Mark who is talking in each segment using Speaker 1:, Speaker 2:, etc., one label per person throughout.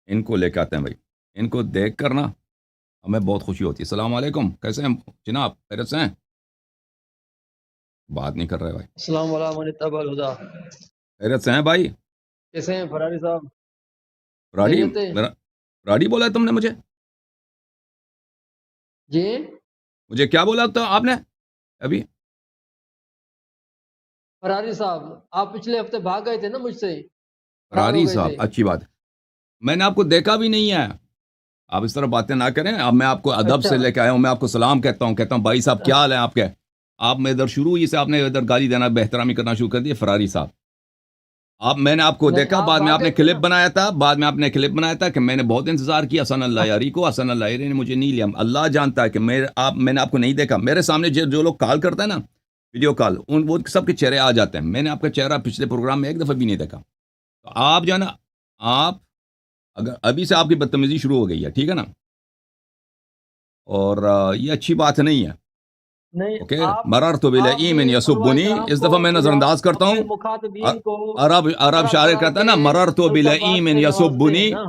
Speaker 1: ان کو لے کے آتے ہیں بھائی، ان کو دیکھ کر نا ہمیں بہت خوشی ہوتی ہے. السلام علیکم، کیسے ہیں جناب؟ خیریت سے ہیں؟ بات نہیں کر رہے بھائی.
Speaker 2: السلام علیکم من اتبع الہدا.
Speaker 1: خیریت سے ہیں بھائی؟
Speaker 2: کیسے ہیں فراری صاحب؟
Speaker 1: راڑی
Speaker 2: خیریت ہے
Speaker 1: راڑی بولا ہے تم نے مجھے؟
Speaker 2: جی.
Speaker 1: مجھے کیا بولا تھا آپ نے ابھی؟
Speaker 2: فراری صاحب آپ پچھلے ہفتے بھاگ گئے تھے نا مجھ سے، فرار ہو
Speaker 1: راڑی
Speaker 2: گئے
Speaker 1: صاحب،
Speaker 2: تھے.
Speaker 1: اچھی بات ہے. میں نے آپ کو دیکھا بھی نہیں ہے. آپ اس طرح باتیں نہ کریں. اب میں آپ کو ادب
Speaker 2: اچھا
Speaker 1: سے لے کے آیا ہوں. میں آپ کو سلام کہتا ہوں بھائی صاحب کیا حال ہے آپ کے؟ آپ میں ادھر شروع ہی سے آپ نے ادھر گالی دینا، بے احترامی کرنا شروع کر دی. فراری صاحب، میں نے آپ کو
Speaker 2: نہیں
Speaker 1: دیکھا،
Speaker 2: آپ
Speaker 1: بعد میں
Speaker 2: بھاگ
Speaker 1: آپ نے
Speaker 2: گئے تھے
Speaker 1: کلپ
Speaker 2: نا.
Speaker 1: بنایا تھا کہ میں نے بہت انتظار کیا حسن اللہ یاری کو. حسن اللہ یاری نے مجھے نہیں لیا. اللہ جانتا ہے کہ میں نے آپ کو نہیں دیکھا. میرے سامنے جو لوگ کال کرتے ہیں نا، ویڈیو کال، وہ سب کے چہرے آ جاتے ہیں. میں نے آپ کا چہرہ پچھلے پروگرام میں ایک دفعہ بھی نہیں دیکھا. تو آپ جو ہے نا، آپ اگر ابھی سے آپ کی بدتمیزی شروع ہو گئی ہے، ٹھیک ہے نا؟ اور یہ اچھی بات نہیں ہے.
Speaker 2: نہیں
Speaker 1: اوکے، مررت
Speaker 2: آپ بھی
Speaker 1: بالایمن
Speaker 2: علماء
Speaker 1: یسبنی،
Speaker 2: کرام
Speaker 1: اس
Speaker 2: کو
Speaker 1: دفعہ میں نظر
Speaker 2: یا
Speaker 1: انداز کرتا
Speaker 2: اپنے
Speaker 1: ہوں.
Speaker 2: مخاطبین کو
Speaker 1: عرب
Speaker 2: طرح
Speaker 1: شاعر
Speaker 2: طرح
Speaker 1: کہتا ہے
Speaker 2: کے
Speaker 1: نا، مررت
Speaker 2: القابات
Speaker 1: بالایمن
Speaker 2: سے نوازتے
Speaker 1: یسبنی،
Speaker 2: ہیں نا.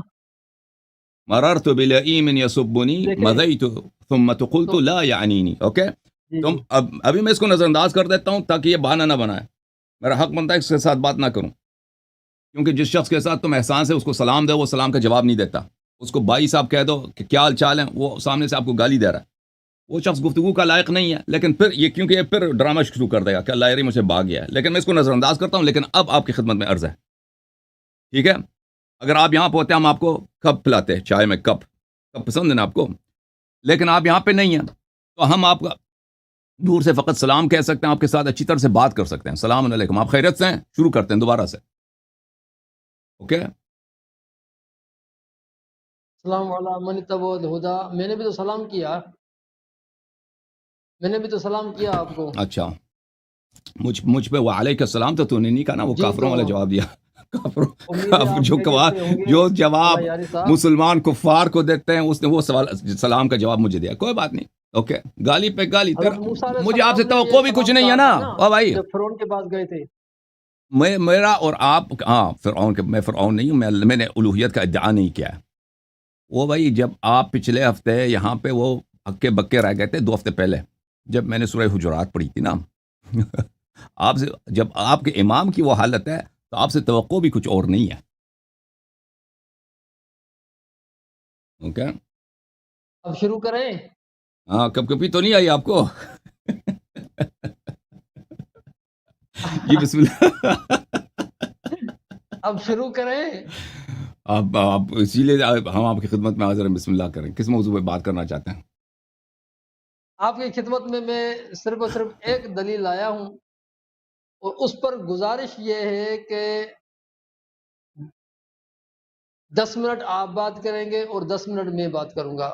Speaker 1: مررت بالایمن یسبنی
Speaker 2: دیکھیں
Speaker 1: مضیت ثم قلت
Speaker 2: تو
Speaker 1: لا یعنینی. اوکے،
Speaker 2: جی
Speaker 1: تم
Speaker 2: جی
Speaker 1: ابھی میں اس کو نظر انداز کر دیتا ہوں تاکہ یہ بہانہ نہ بنائے. میرا حق بنتا ہے اس کے ساتھ بات نہ کروں، کیونکہ جس شخص کے ساتھ تم احسان سے اس کو سلام دو، وہ سلام کا جواب نہیں دیتا. اس کو بھائی صاحب کہہ دو کہ کیا حال چال ہے، وہ سامنے سے آپ کو گالی دے رہا ہے. وہ شخص گفتگو کا لائق نہیں ہے. لیکن پھر یہ کیونکہ یہ پھر ڈرامہ شروع کر دے گا کہ اللہ یاری مجھے بھاگ گیا ہے. لیکن میں اس کو نظر انداز کرتا ہوں. لیکن اب آپ کی خدمت میں عرض ہے، ٹھیک ہے؟ اگر آپ یہاں پہ ہوتے ہم آپ کو کپ پلاتے، چائے میں کپ پسند ہے نا آپ کو. لیکن آپ یہاں پہ نہیں ہیں، تو ہم آپ کا دور سے فقط سلام کہہ سکتے ہیں، آپ کے ساتھ اچھی طرح سے بات کر سکتے ہیں. السلام علیکم، آپ خیریت سے ہیں؟ شروع کرتے ہیں دوبارہ سے. اوکے،
Speaker 2: السلام علیکم من اتبع الہدا. میں نے بھی تو سلام کیا، میں نے بھی تو سلام کیا آپ کو.
Speaker 1: اچھا. مجھ پہ وعلیکم السلام تو نے نہیں کہا نا، وہ
Speaker 2: جی
Speaker 1: کافروں
Speaker 2: تو
Speaker 1: والا جواب دیا.
Speaker 2: امید ہے آپ خیریت سے ہوں گے
Speaker 1: جو جواب
Speaker 2: اللہ یاری صاحب.
Speaker 1: مسلمان کفار کو دیتے ہیں، اس نے وہ سلام کا جواب مجھے دیا. کوئی بات نہیں، اوکے. گالی پہ گالی
Speaker 2: حضرت
Speaker 1: تیرا.
Speaker 2: موسیٰ علیہ
Speaker 1: مجھے آپ سے
Speaker 2: السلام نے یہ
Speaker 1: توقع بھی کچھ
Speaker 2: سلام
Speaker 1: نہیں ہے
Speaker 2: کہا
Speaker 1: نا.
Speaker 2: تھا نا
Speaker 1: او بھائی،
Speaker 2: جب فرعون کے پاس گئے تھے.
Speaker 1: میرا اور آپ، ہاں میں فرعون نہیں ہوں. میں نے الوہیت کا ادعا نہیں کیا ہے. وہ بھائی جب آپ پچھلے ہفتے یہاں پہ وہ ہکے بکے رہ گئے تھے 2 ہفتے پہلے، جب میں نے سورہ حجرات پڑھی تھی نا، آپ سے جب آپ کے امام کی وہ حالت ہے تو آپ سے توقع بھی کچھ اور نہیں ہے. اوکے،
Speaker 2: اب شروع کریں.
Speaker 1: ہاں، کب کبھی تو نہیں آئی آپ کو؟ جی بسم اللہ.
Speaker 2: اب شروع کریں.
Speaker 1: آپ اسی لیے ہم آپ کی خدمت میں حاضر ہیں. بسم اللہ کریں. کس موضوع پہ بات کرنا چاہتے ہیں؟
Speaker 2: آپ کی خدمت میں صرف اور صرف ایک دلیل لایا ہوں، اور اس پر گزارش یہ ہے کہ 10 منٹ آپ بات کریں گے اور 10 منٹ میں بات کروں گا،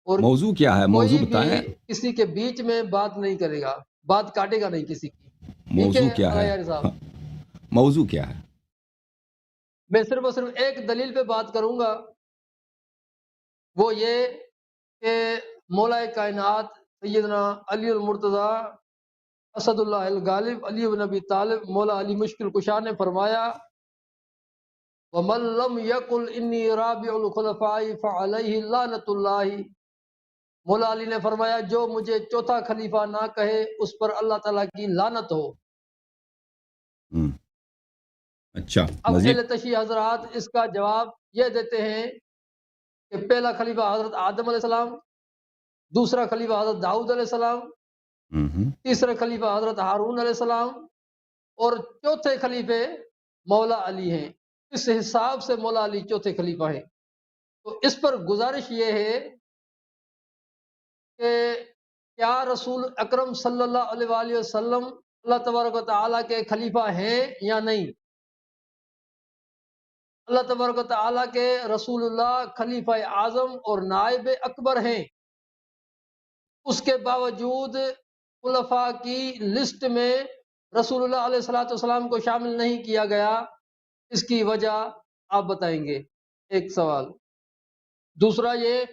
Speaker 2: اور
Speaker 1: موضوع کیا ہے؟ موضوع
Speaker 2: کوئی بھی
Speaker 1: بتائیں.
Speaker 2: کسی کے بیچ میں بات نہیں کرے گا، بات کاٹے گا نہیں کسی کی. ٹھیک ہے
Speaker 1: موضوع کیا
Speaker 2: اللہ
Speaker 1: ہے؟
Speaker 2: یاری صاحب.
Speaker 1: موضوع کیا ہے؟
Speaker 2: میں صرف اور صرف ایک دلیل پہ بات کروں گا، وہ یہ کہ مولا کائنات سیدنا علی المرتضیٰ اسد اللہ الغالب علی بن ابی طالب مولا علی مشکل کشا نے فرمایا، وَمَن لَّمْ يَقُلْ إِنِّي رَابِعُ الْخُلَفَاءِ فَعَلَيْهِ لَعنَةُ اللَّهِ. مولا علی نے فرمایا جو مجھے چوتھا خلیفہ نہ کہے اس پر اللہ تعالیٰ کی لعنت ہو.
Speaker 1: اچھا،
Speaker 2: اب
Speaker 1: مزید.
Speaker 2: اہل تشیع حضرات اس کا جواب یہ دیتے ہیں کہ پہلا خلیفہ حضرت آدم علیہ السلام، دوسرا خلیفہ حضرت داؤد علیہ السلام، تیسرا خلیفہ حضرت ہارون علیہ السلام، اور چوتھے خلیفے مولا علی ہیں. اس حساب سے مولا علی چوتھے خلیفہ ہیں. تو اس پر گزارش یہ ہے کہ کیا رسول اکرم صلی اللہ علیہ وآلہ وسلم اللہ تبارک و تعالیٰ کے خلیفہ ہیں یا نہیں؟ اللہ تبارک و تعالیٰ کے رسول اللہ خلیفہ اعظم اور نائب اکبر ہیں. اس کے باوجود خلفاء کی لسٹ میں رسول اللہ علیہ الصلوۃ والسلام کو شامل نہیں کیا گیا. اس کی وجہ آپ بتائیں گے؟ ایک سوال. دوسرا یہ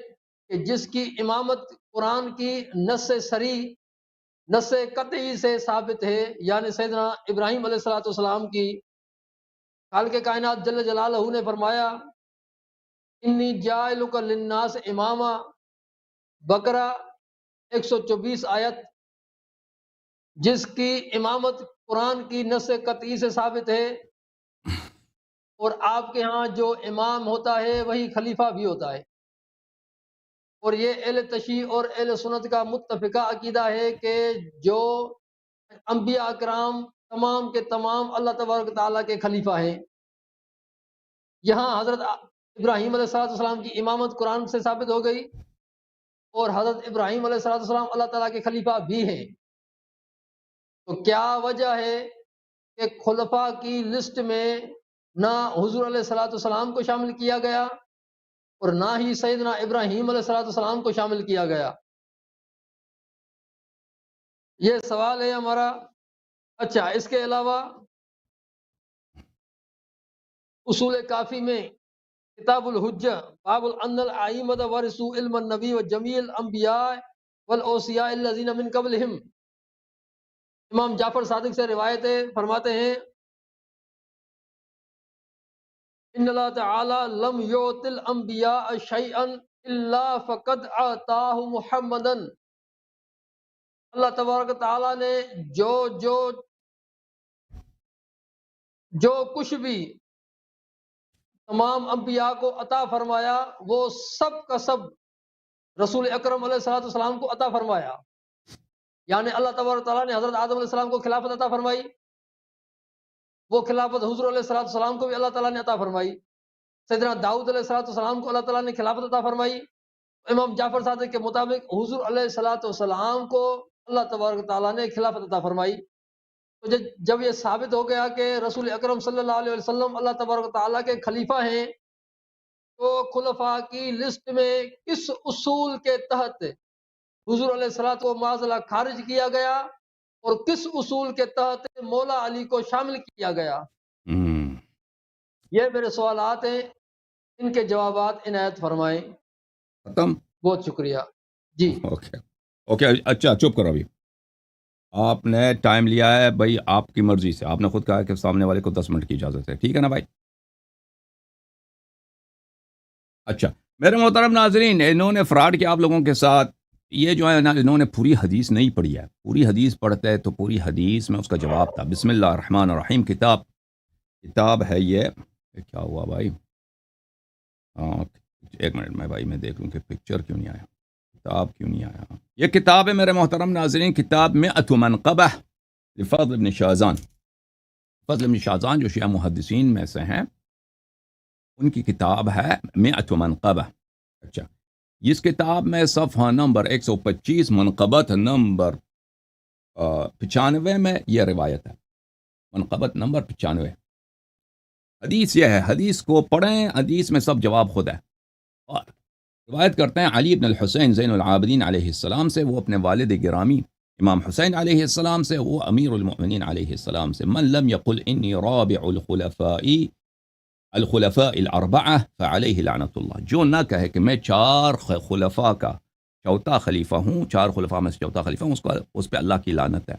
Speaker 2: کہ جس کی امامت قرآن کی نص صریح، نص قطعی سے ثابت ہے، یعنی سیدنا ابراہیم علیہ الصلوۃ والسلام کی، خالق کائنات جل جلالہ نے فرمایا انی جاعلک للناس اماما، بقرہ 124 آیت، جس کی امامت قرآن کی نص قطعی سے ثابت ہے، اور آپ کے ہاں جو امام ہوتا ہے وہی خلیفہ بھی ہوتا ہے، اور یہ اہل تشیع اور اہل سنت کا متفقہ عقیدہ ہے کہ جو انبیاء اکرام تمام کے تمام اللہ تبارک و تعالیٰ کے خلیفہ ہیں۔ یہاں حضرت ابراہیم علیہ السلام کی امامت قرآن سے ثابت ہو گئی، اور حضرت ابراہیم علیہ السلام اللہ تعالیٰ کے خلیفہ بھی ہیں۔ تو کیا وجہ ہے کہ خلفاء کی لسٹ میں نہ حضور علیہ السلام کو شامل کیا گیا اور نہ ہی سیدنا ابراہیم علیہ السلام کو شامل کیا گیا؟ یہ سوال ہے ہمارا۔ اچھا، اس کے علاوہ اصول کافی میں کتاب الحجہ باب ان الائمۃ ورثوا علم النبی و جمیع الانبیاء والاوصیاء الذین من قبلہم، امام جعفر صادق سے روایت ہے، فرماتے ہیں ان اللہ تعالی لم یعط الانبیاء شیئا الا فقد اعطاہ محمدا، اللہ تبارک و تعالیٰ نے جو کچھ بھی تمام انبیاء کو عطا فرمایا وہ سب کا سب رسول اکرم علیہ السلام کو عطا فرمایا۔ یعنی اللہ تبارک و تعالیٰ نے حضرت آدم علیہ السلام کو خلافت عطا فرمائی، وہ خلافت حضور علیہ السلام کو بھی اللہ تعالیٰ نے عطا فرمائی۔ سیدنا داؤد علیہ السلام کو اللہ تعالیٰ نے خلافت عطا فرمائی۔ امام جعفر صادق کے مطابق حضور علیہ السلام کو اللہ تبارک و تعالیٰ نے خلافت عطا فرمائی۔ تو جب یہ ثابت ہو گیا کہ رسول اکرم صلی اللہ علیہ وسلم اللہ تبارک و تعالیٰ کے خلیفہ ہیں، تو خلفاء کی لسٹ میں کس اصول کے تحت حضور علیہ السلام کو معاذ اللہ خارج کیا گیا اور کس اصول کے تحت مولا علی کو شامل کیا گیا؟ یہ میرے سوالات ہیں، ان کے جوابات عنایت فرمائیں۔
Speaker 1: ختم؟
Speaker 2: بہت شکریہ جی۔
Speaker 1: اوکے اچھا چپ کرو، ابھی آپ نے ٹائم لیا ہے بھائی، آپ کی مرضی سے، آپ نے خود کہا کہ سامنے والے کو 10 منٹ کی اجازت ہے، ٹھیک ہے نا بھائی؟ اچھا میرے محترم ناظرین، انہوں نے فراڈ کیا آپ لوگوں کے ساتھ، یہ جو ہے نا، انہوں نے پوری حدیث نہیں پڑھی ہے، پوری حدیث پڑھتے ہے تو پوری حدیث میں اس کا جواب تھا۔ بسم اللہ الرحمن الرحیم، کتاب ہے یہ کیا ہوا بھائی؟ ایک منٹ میں بھائی میں دیکھ لوں کہ پکچر کیوں نہیں آیا، کتاب کیوں نہیں آیا۔ یہ کتاب ہے میرے محترم ناظرین، کتاب مئۃ منقبہ لفضل بن شاذان۔ فضل بن شاذان جو شیعہ محدثین میں سے ہیں، ان کی کتاب ہے مئۃ منقبہ۔ اچھا، اس کتاب میں صفحہ نمبر 125 منقبت نمبر 95 میں یہ روایت ہے، منقبت نمبر 95۔ حدیث یہ ہے، حدیث کو پڑھیں، حدیث میں سب جواب خود ہے۔ اور روایت کرتے ہیں علی بن الحسین زین العابدین علیہ السلام سے، وہ اپنے والد گرامی امام حسین علیہ السلام سے، وہ امیر المؤمنین علیہ السلام سے، من لم يقل انی رابع الخلفاء الاربعہ فعلیہ لعنت اللہ، جو نہ کہے کہ میں 4 خلفاء کا چوتھا خلیفہ ہوں، 4 خلفاء میں سے چوتھا خلیفہ ہوں، اس پہ اللہ کی لعنت ہے۔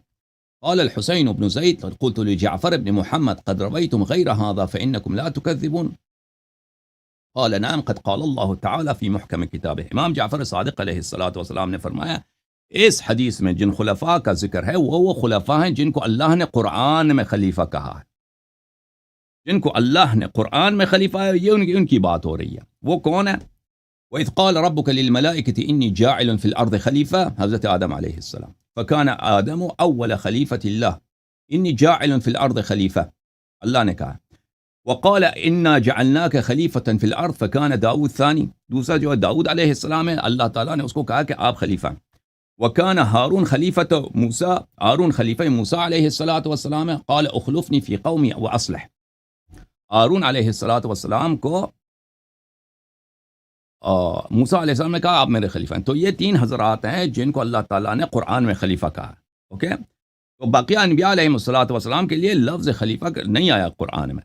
Speaker 1: قال الحسین بن زید قلت لجعفر بن محمد قد رویتم غیر هذا فإنکم لا تکذبون قال نعم قد قال اللہ تعالی فی محکم کتابہ۔ امام جعفر صادق علیہ السلام نے فرمایا اس حدیث میں جن خلفاء کا ذکر ہے وہ خلفاء ہیں جن کو اللہ نے قرآن میں خلیفہ کہا ہے، جن کو اللہ نے قرآن میں خلیفہ ہے، یہ ان کی بات ہو رہی ہے۔ وہ کون ہے؟ وَإِذْ قَالَ رَبُّكَ لِلْمَلَائِكَةِ إِنِّي جَاعِلٌ فِي الْأَرْضِ خَلِيفَةً، حضرت آدم علیہ السلام، فَكَانَ آدَمُ أَوَّلَ خَلِيفَةِ اللَّهِ إِنِّي جَاعِلٌ فِي الْأَرْضِ خَلِيفَةً، اللہ نے کہا۔ وَقَالَ إِنَّا جَعَلْنَاكَ خَلِيفَةً فِي الْأَرْضِ فَكَانَ داؤد ثَانِي، دوسرا جو ہے داؤد علیہ السلام ہے، اللہ تعالیٰ نے اس کو کہا کہ آپ خلیفہ ہیں۔ وَكَانَ هَارُونَ خَلِيفَةَ موسیٰ، ہارون خلیفہ موسیٰ علیہ السلام ہے۔ قَالَ اخلفنی فی قومی وَأَصْلِحْ، ہارون علیہ السلام کو موسیٰ علیہ السلام نے کہا آپ میرے خلیفہ ہیں۔ تو یہ 3 حضرات ہیں جن کو اللہ تعالیٰ نے قرآن میں خلیفہ کہا۔ اوکے، تو باقی انبیاء علیہ السلام کے لیے لفظ خلیفہ نہیں آیا قرآن میں،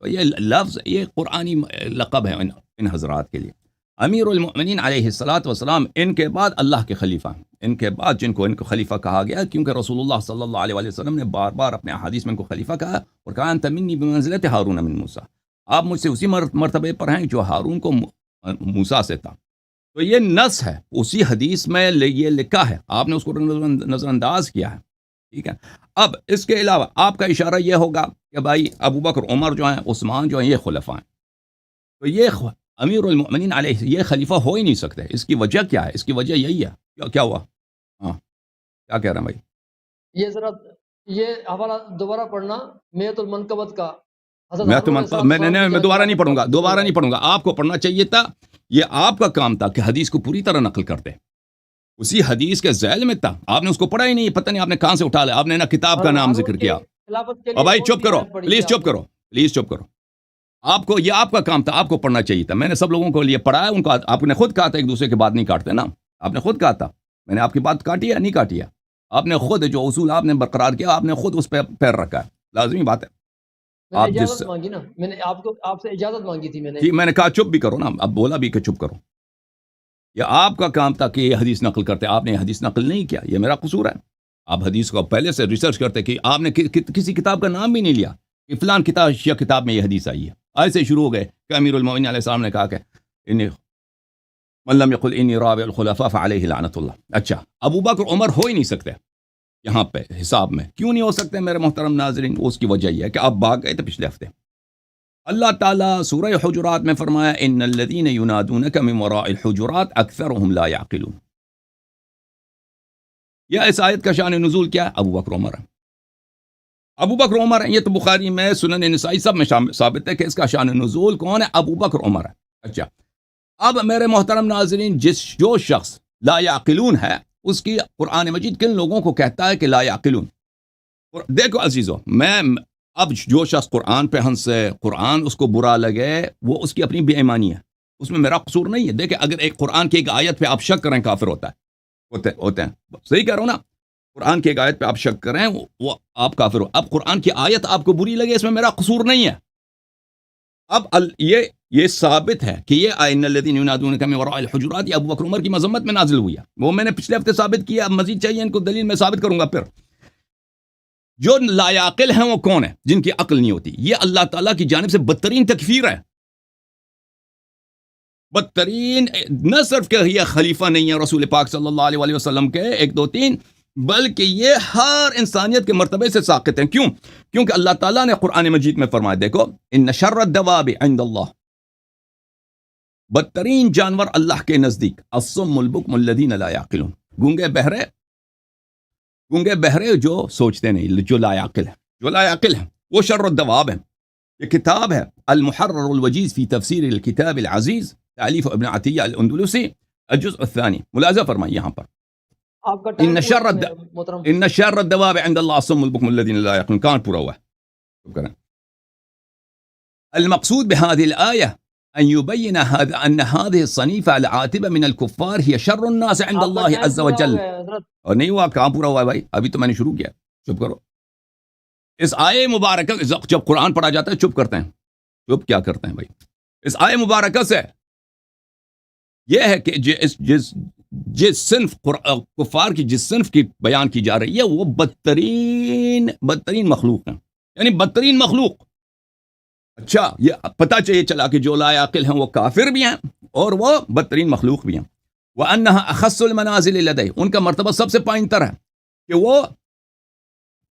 Speaker 1: تو یہ لفظ یہ قرآنی لقب ہے ان حضرات کے لیے۔ امیر المؤمنین علیہ السلام ان کے بعد اللہ کے خلیفہ ہیں، ان کے بعد جن کو خلیفہ کہا گیا، کیونکہ رسول اللہ صلی اللہ علیہ وسلم نے بار بار اپنے احادیث میں ان کو خلیفہ کہا اور کہا انت منی بمنزلت ہارون من موسیٰ، آپ مجھ سے اسی مرتبے پر ہیں جو ہارون کو موسیٰ سے تھا. تو یہ نص ہے, اسی حدیث میں یہ لکھا ہے, آپ نے اس کو نظر انداز کیا ہے. ٹھیک ہے. اب اس کے علاوہ آپ کا اشارہ یہ ہوگا کہ بھائی ابو بکر عمر جو ہیں, عثمان جو ہیں, یہ خلفاء ہیں. تو یہ امیر المؤمنین علیہ یہ خلیفہ ہو ہی نہیں سکتے. اس کی وجہ کیا ہے؟ اس کی وجہ یہی ہے. کیا ہوا؟ ہاں کیا کہہ رہے ہیں بھائی؟
Speaker 2: یہ ذرا یہ حوالہ دوبارہ پڑھنا میت المنقبت کا.
Speaker 1: میں دوبارہ نہیں پڑھوں گا. آپ کو پڑھنا چاہیے تھا. یہ آپ کا کام تھا کہ حدیث کو پوری طرح نقل کرتے. اسی حدیث کے ذیل میں تھا, آپ نے اس کو پڑھا ہی نہیں. پتہ نہیں آپ نے کہاں سے اٹھا لیا. آپ نے نا کتاب کا نام ذکر کیا. اور بھائی چپ کرو, پلیز چپ کرو. آپ کو یہ آپ کا کام تھا, آپ کو پڑھنا چاہیے تھا. میں نے سب لوگوں کو لیے پڑھا ہے. ان کو آپ نے خود کہا تھا ایک دوسرے کی بات نہیں کاٹتے نا. آپ نے خود کہا تھا. میں نے آپ کی بات کاٹی ہے نہیں کاٹی ہے؟ آپ نے خود جو اصول آپ نے برقرار کیا, آپ نے خود اس پہ پیر رکھا ہے. لازمی بات ہے.
Speaker 2: آپ اجازت مانگی نا, میں نے آپ سے اجازت مانگی تھی.
Speaker 1: میں نے کہا چپ بھی کرو نا. اب بولا بھی کہ چپ کرو. یہ آپ کا کام تھا کہ یہ حدیث نقل کرتے. آپ نے یہ حدیث نقل نہیں کیا. یہ میرا قصور ہے. آپ حدیث کو پہلے سے ریسرچ کرتے کہ آپ نے کسی کتاب کا نام بھی نہیں لیا کہ فلان کتاب میں یہ حدیث آئی ہے. ایسے شروع ہو گئے کہ امیر المومنین علیہ السلام نے کہا کہ من لم يقل انی رابع الخلفاء فعلیہ لعنت اللہ. اچھا, ابو بکر عمر ہو ہی نہیں سکتے یہاں پہ حساب میں. کیوں نہیں ہو سکتے میرے محترم ناظرین؟ اس کی وجہ یہ ہے کہ آپ بھاگ گئے تھے پچھلے ہفتے. اللہ تعالیٰ سورہ حجرات میں فرمایا ان الذین ینادونک من وراء الحجرات اکثرهم لا یعقلون. یہ اس آیت کا شان نزول کیا ہے؟ ابو بکر عمر ہے. ابو بکر عمر ہے. یہ تو بخاری میں, سنن نسائی سب میں ثابت ہے کہ اس کا شان نزول کون ہے؟ ابو بکر عمر ہے. اچھا, اب میرے محترم ناظرین, جو شخص لا یعقلون ہے, اس کی قرآن مجید کن لوگوں کو کہتا ہے کہ لا یعقلون؟ دیکھو عزیزو, میں اب جو شخص قرآن پہ ہنسے, قرآن اس کو برا لگے, وہ اس کی اپنی بے ایمانی ہے. اس میں میرا قصور نہیں ہے. دیکھیں, اگر ایک قرآن کی ایک آیت پہ آپ شک کریں کافر ہوتا ہے. ہوتے ہیں. صحیح کہہ رہا ہوں نا؟ قرآن کی ایک آیت پہ آپ شک کریں وہ آپ کافر ہو. اب قرآن کی آیت آپ کو بری لگے, اس میں میرا قصور نہیں ہے. اب یہ ثابت ہے کہ یہ ان الذین ینادونک من وراء الحجرات یہ ابو بکر عمر کی مذمت میں نازل ہوئی ہے. وہ میں نے پچھلے ہفتے ثابت کیا. اب مزید چاہیے ان کو دلیل, میں ثابت کروں گا. پھر جو لا عاقل ہیں وہ کون ہیں؟ جن کی عقل نہیں ہوتی. یہ اللہ تعالیٰ کی جانب سے بدترین تکفیر ہے. بدترین, نہ صرف کہ یہ خلیفہ نہیں ہے رسول پاک صلی اللہ علیہ وسلم کے 1 2 3, بلکہ یہ ہر انسانیت کے مرتبے سے ساقط ہیں. کیوں؟ کیونکہ اللہ تعالیٰ نے قرآن مجید میں فرمایا, دیکھو ان شر الدواب عند اللہ, بدترین جانور اللہ کے نزدیک الصم البکم الذین لا یعقلون, گونگے بہرے جو سوچتے نہیں, جو لا عاقل ہیں وہ شر الدواب ہیں. یہ کتاب ہے المحرر الوجیز فی تفسیر الکتاب العزیز تالیف ابن عطیہ الاندلسی الجزء الثانی. ملاحظہ فرمائیں یہاں پر ان شر الدواب عند اللہ الصم البکم الذین لا یعقلون. کہاں پورا ہوا ہے؟ المقصود بهذه الآية أن يبين أن هذه الصنيفة العاتبة من الكفار هي شر الناس عند الله عز وجل. اور نہیں ہوا, کہاں پورا ہوا ہے بھائی؟ ابھی تو میں نے شروع کیا. چپ کرو. اس آیے مبارکہ جب قرآن پڑھا جاتا ہے چپ کرتے ہیں. چپ کیا کرتے ہیں بھائی؟ اس آیے مبارکہ سے یہ ہے کہ جس صنف کفار کی جس صنف کی بیان کی جا رہی ہے وہ بدترین مخلوق ہیں, یعنی بدترین مخلوق. اچھا, یہ پتہ چاہیے چلا کہ جو لا عاقل ہیں وہ کافر بھی ہیں اور وہ بدترین مخلوق بھی ہیں. وَأَنَّهَا أَخَصُّ الْمَنَازِلِ لَدَيْهِ, ان کا مرتبہ سب سے پائنتر ہے کہ وہ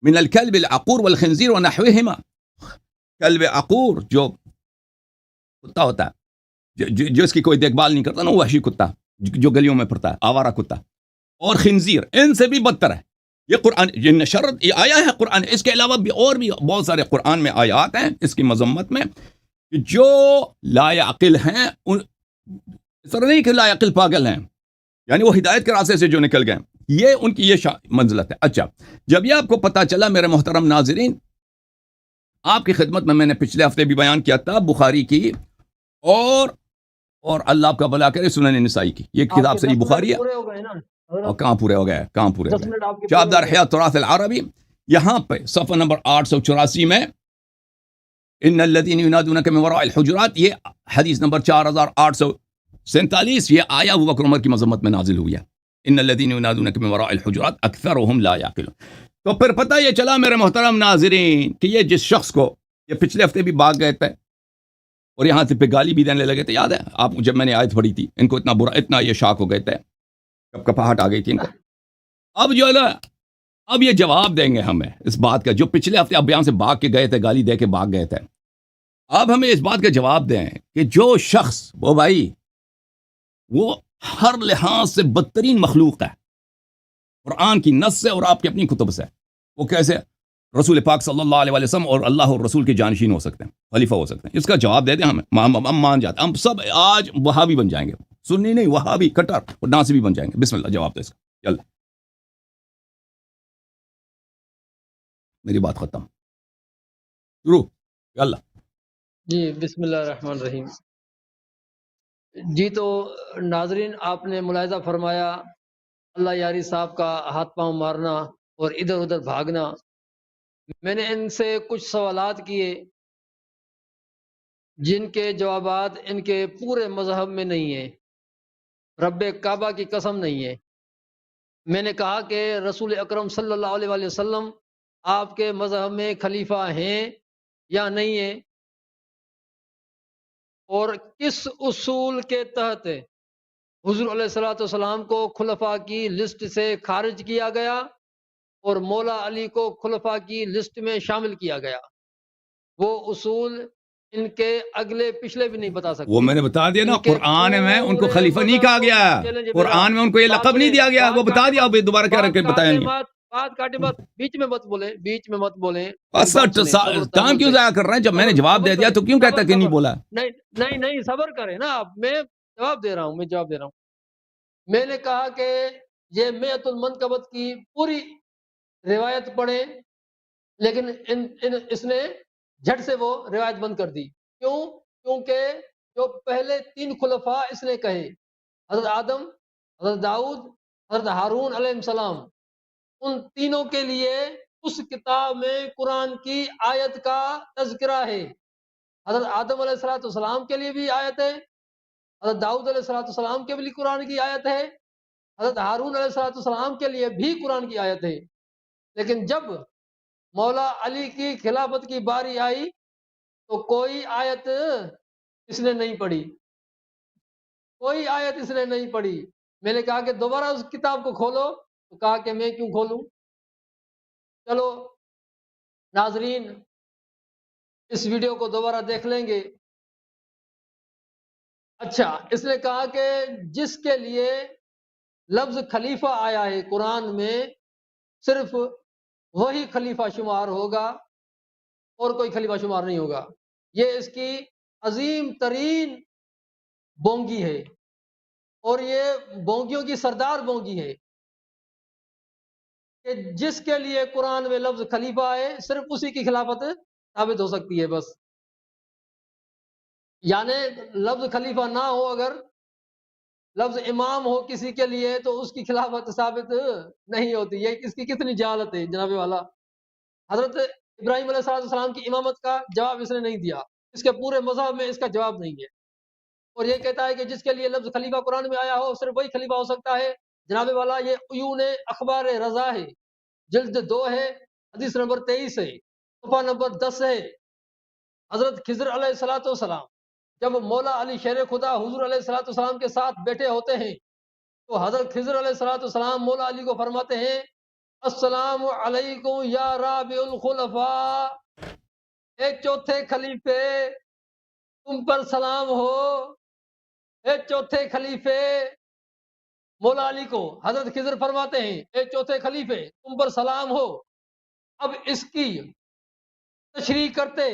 Speaker 1: من الكلب العقور والخنزیر ونحوهما. کلب عقور جو کتا ہوتا ہے, جو اس کی کوئی دیکھ بھال نہیں کرتا نا, وحشی کتا جو گلیوں میں پھرتا ہے, آوارہ کتا, اور خنزیر, ان سے بھی بدتر ہے. یہ قرآن یہ نشرت یہ آیا ہے قرآن. اس کے علاوہ بھی اور بھی بہت سارے قرآن میں آیات ہیں اس کی مذمت میں کہ جو لا عاقل ہیں, اس طرح نہیں کہ لا عاقل پاگل ہیں, یعنی وہ ہدایت کے راستے سے جو نکل گئے, یہ ان کی یہ منزلت ہے. اچھا, جب یہ آپ کو پتہ چلا میرے محترم ناظرین, آپ کی خدمت میں نے پچھلے ہفتے بھی بیان کیا تھا بخاری کی اور اللہ آپ کا بھلا کرے سنن نسائی کی. یہ کتاب صحیح بخاری ہے. اور کہاں پورے ہو گئے شابدار حیات تراث العربی, یہاں پہ صفحہ نمبر 884 میں ان الذین ینادونک من وراء الحجرات, یہ حدیث نمبر 4847, یہ آیا ابو بکر عمر کی مذمت میں نازل ہوئی ہے. ان الذین ینادونک من وراء الحجرات اکثرهم لا یعقلون. تو پھر پتہ یہ چلا میرے محترم ناظرین کہ یہ جس شخص کو, یہ پچھلے ہفتے بھی بھاگ گئے تھے, اور یہاں سے پہ گالی بھی دینے لگے تھے. یاد ہے آپ جب میں نے آیت پڑھی تھی, ان کو اتنا برا, اتنا یہ شاک ہو گئے تھے, کب کپاہٹ آ گئی تھی ان کو. اب جو ہے نا, اب یہ جواب دیں گے ہمیں اس بات کا, جو پچھلے ہفتے اب یہاں سے بھاگ کے گئے تھے, گالی دے کے بھاگ گئے تھے. اب ہمیں اس بات کا جواب دیں کہ جو شخص, وہ بھائی, وہ ہر لحاظ سے بدترین مخلوق ہے قرآن کی نص سے اور آپ کی اپنی کتب سے, وہ کیسے رسول پاک صلی اللہ علیہ وسلم اور اللہ اور رسول کے جانشین ہو سکتے ہیں, خلیفہ ہو سکتے ہیں؟ اس کا جواب دے دیں ہمیں, ہم مان جاتے ہیں. ہم سب آج وہابی بن جائیں گے, سنی نہیں, وہابی کٹر اور ناصبی بن جائیں گے. بسم اللہ, جواب دے اس کا. چل میری بات ختم, شروع. اللہ
Speaker 2: جی بسم اللہ الرحمن الرحیم. جی تو ناظرین, آپ نے ملاحظہ فرمایا اللہ یاری صاحب کا ہاتھ پاؤں مارنا اور ادھر ادھر بھاگنا. میں نے ان سے کچھ سوالات کیے جن کے جوابات ان کے پورے مذہب میں نہیں ہیں, رب کعبہ کی قسم نہیں ہے. میں نے کہا کہ رسول اکرم صلی اللہ علیہ وآلہ وسلم آپ کے مذہب میں خلیفہ ہیں یا نہیں ہیں, اور کس اصول کے تحت حضور علیہ الصلوۃ والسلام کو خلفاء کی لسٹ سے خارج کیا گیا اور مولا علی کو خلفاء کی لسٹ میں شامل کیا گیا. وہ اصول ان کے اگلے پچھلے بھی نہیں بتا
Speaker 1: وہ
Speaker 2: سکتے.
Speaker 1: میں نے بتا دیا نا,
Speaker 2: ان کے
Speaker 1: قرآن میں ان کو
Speaker 2: پورے
Speaker 1: خلیفہ نہیں
Speaker 2: مذہب
Speaker 1: کہا
Speaker 2: کو
Speaker 1: گیا,
Speaker 2: چیلنج میرا.
Speaker 1: قرآن میں ان کو یہ
Speaker 2: بات
Speaker 1: لقب نہیں
Speaker 2: سنیں,
Speaker 1: دیا گیا, وہ
Speaker 2: بات
Speaker 1: بتا
Speaker 2: کاٹے
Speaker 1: دیا,
Speaker 2: مت,
Speaker 1: اب دوبارہ کہہ
Speaker 2: بات
Speaker 1: رکھے بتایا
Speaker 2: کاٹے
Speaker 1: نہیں.
Speaker 2: مت, بات کاٹے مت, بیچ میں مت بولیں, بیچ میں مت بولیں.
Speaker 1: بس
Speaker 2: بات سنیں صبر و
Speaker 1: ٹائم
Speaker 2: تحمل
Speaker 1: کیوں
Speaker 2: سے.
Speaker 1: ضائع کر رہے ہیں؟ جب میں نے جواب
Speaker 2: صبر
Speaker 1: دے دیا
Speaker 2: کریں,
Speaker 1: تو کیوں کہتا
Speaker 2: صبر
Speaker 1: ہے کہ نہیں
Speaker 2: صبر.
Speaker 1: بولا؟
Speaker 2: نہیں نہیں نہیں, صبر کریں نا آپ, میں جواب دے رہا ہوں, میں جواب دے رہا ہوں. میں نے کہا کہ یہ میعۃ المنقبت کی پوری روایت پڑھیں, لیکن اس نے جھٹ سے وہ روایت بند کر دی. کیوں؟ کیونکہ جو پہلے تین خلفاء اس نے کہے, حضرت آدم, حضرت داؤد, حضرت ہارون علیہ السلام, ان تینوں کے لیے اس کتاب میں قرآن کی آیت کا تذکرہ ہے. حضرت آدم علیہ السلام کے لیے بھی آیت ہے, حضرت داؤد علیہ السلام کے بھی قرآن کی آیت ہے, حضرت ہارون علیہ السلام کے لیے بھی قرآن کی آیت ہے. لیکن جب مولا علی کی خلافت کی باری آئی تو کوئی آیت اس نے نہیں پڑھی, کوئی آیت اس نے نہیں پڑھی. میں نے کہا کہ دوبارہ اس کتاب کو کھولو, تو کہا کہ میں کیوں کھولوں. چلو ناظرین, اس ویڈیو کو دوبارہ دیکھ لیں گے. اچھا, اس نے کہا کہ جس کے لیے لفظ خلیفہ آیا ہے قرآن میں, صرف وہی خلیفہ شمار ہوگا اور کوئی خلیفہ شمار نہیں ہوگا. یہ اس کی عظیم ترین بونگی ہے, اور یہ بونگیوں کی سردار بونگی ہے کہ جس کے لیے قرآن میں لفظ خلیفہ ہے, صرف اسی کی خلافت ثابت ہو سکتی ہے بس. یعنی لفظ خلیفہ نہ ہو, اگر لفظ امام ہو کسی کے لیے, تو اس کی خلافت ثابت نہیں ہوتی. یہ اس کی کتنی جہالت ہے جناب والا. حضرت ابراہیم علیہ السلام کی امامت کا جواب اس نے نہیں دیا, اس کے پورے مذہب میں اس کا جواب نہیں ہے. اور یہ کہتا ہے کہ جس کے لیے لفظ خلیفہ قرآن میں آیا ہو, صرف وہی خلیفہ ہو سکتا ہے. جناب والا, یہ عیون اخبار رضا ہے, جلد 2 ہے, حدیث نمبر 23 ہے, صفحہ نمبر 10 ہے. حضرت خضر علیہ السلام جب مولا علی شیر خدا حضور علیہ السلام کے ساتھ بیٹھے ہوتے ہیں, تو حضرت خضر علیہ السلام مولا علی کو فرماتے ہیں, السلام علیکم یا رابع الخلفاء, اے چوتھے خلیفے تم پر سلام ہو. اے چوتھے خلیفے, مولا علی کو حضرت خضر فرماتے ہیں, اے چوتھے خلیفے تم پر سلام ہو. اب اس کی تشریح کرتے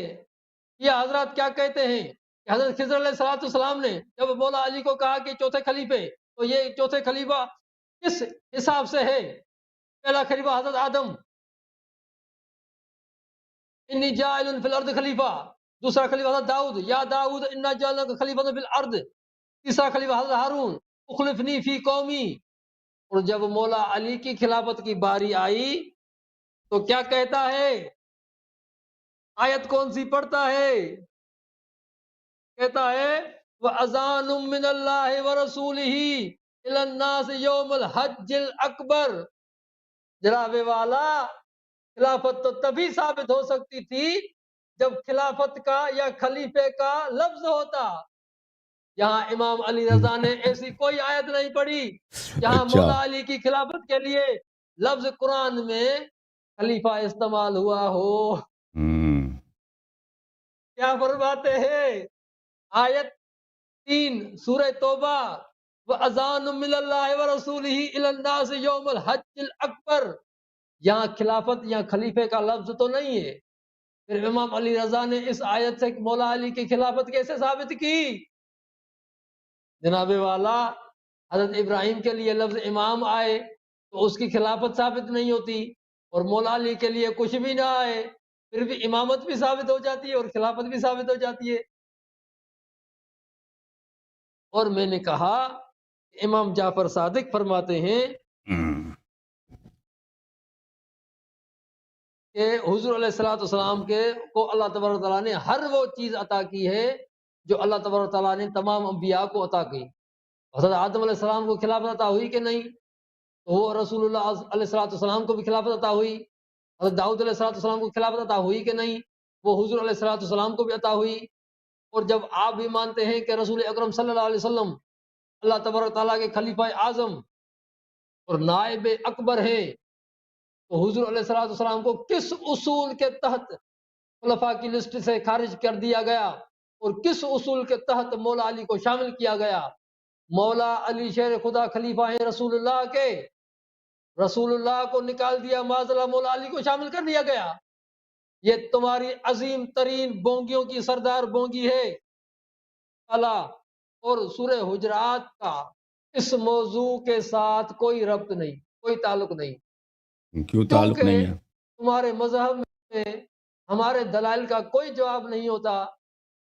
Speaker 2: یہ حضرات کیا کہتے ہیں کہ حضرت خضر علیہ السلام نے جب مولا علی کو کہا کہ چوتھے خلیفے, تو یہ چوتھے خلیفہ کس حساب سے ہے؟ پہلا خلیفہ حضرت آدم, انی جاعل فی الارض خلیفہ. دوسرا خلیفہ حضرت داؤد, یا داؤد انا جعلناک خلیفۃ فی الارض. تیسرا خلیفہ حضرت ہارون, اخلفنی فی قومی. اور جب مولا علی کی خلافت کی باری آئی تو کیا کہتا ہے؟ آیت کون سی پڑھتا ہے؟ کہتا ہے وَأَذَانٌ مِّنَ اللَّهِ وَرَسُولِهِ إِلَى النَّاسِ يَوْمَ الْحَجِّ الْأَكْبَرِ. جناب والا, خلافت تو تبھی ثابت ہو سکتی تھی جب خلافت کا یا خلیفے کا لفظ ہوتا. یہاں امام علی رضا نے ایسی کوئی آیت نہیں پڑھی جہاں
Speaker 1: اچھا
Speaker 2: مولا علی کی خلافت کے لیے لفظ قرآن میں خلیفہ استعمال ہوا ہو.
Speaker 1: ہم،
Speaker 2: کیا فرماتے ہیں؟ آیت 3 سورہ توبہ، وَأَذَانٌ مِّنَ اللَّهِ وَرَسُولِهِ إِلَى النَّاسِ يَوْمَ الْحَجِّ الْأَكْبَرِ. یہاں خلافت یا خلیفے کا لفظ تو نہیں ہے. پھر امام علی رضا نے اس آیت سے مولا علی کی خلافت کیسے ثابت کی؟ جناب والا، حضرت ابراہیم کے لیے لفظ امام آئے تو اس کی خلافت ثابت نہیں ہوتی، اور مولا علی کے لیے کچھ بھی نہ آئے پھر بھی امامت بھی ثابت ہو جاتی ہے اور خلافت بھی ثابت ہو جاتی ہے. اور میں نے کہا امام جعفر صادق فرماتے ہیں
Speaker 1: ہم،
Speaker 2: کہ حضور علیہ الصلوۃ والسلام کو اللہ تبارک تعالیٰ نے ہر وہ چیز عطا کی ہے جو اللہ تبارک تعالیٰ نے تمام انبیاء کو عطا کی. حضرت آدم علیہ السلام کو خلافت عطا ہوئی کہ نہیں؟ تو وہ رسول اللہ علیہ الصلوۃ والسلام کو بھی خلافت عطا ہوئی. حضرت داؤد علیہ الصلوۃ والسلام کو خلافت عطا ہوئی کہ نہیں؟ وہ حضور علیہ الصلوۃ والسلام کو بھی عطا ہوئی. اور جب آپ بھی مانتے ہیں کہ رسول اکرم صلی اللہ علیہ وسلم اللہ تبارک تعالیٰ کے خلیفہ اعظم اور نائب اکبر ہیں، تو حضور علیہ الصلوۃ والسلام کو کس اصول کے تحت خلفاء کی لسٹ سے خارج کر دیا گیا اور کس اصول کے تحت مولا علی کو شامل کیا گیا؟ مولا علی شیر خدا خلیفہ ہیں رسول اللہ کے، رسول اللہ کو نکال دیا، معاذ اللہ مولا علی کو شامل کر دیا گیا. یہ تمہاری عظیم ترین بونگیوں کی سردار بونگی ہے. اللہ اور سورہ حجرات کا اس موضوع کے ساتھ کوئی ربط نہیں، کوئی تعلق نہیں،
Speaker 1: کیوں تعلق
Speaker 2: کیونکہ
Speaker 1: نہیں ہے؟
Speaker 2: تمہارے مذہب میں ہمارے دلائل کا کوئی جواب نہیں ہوتا.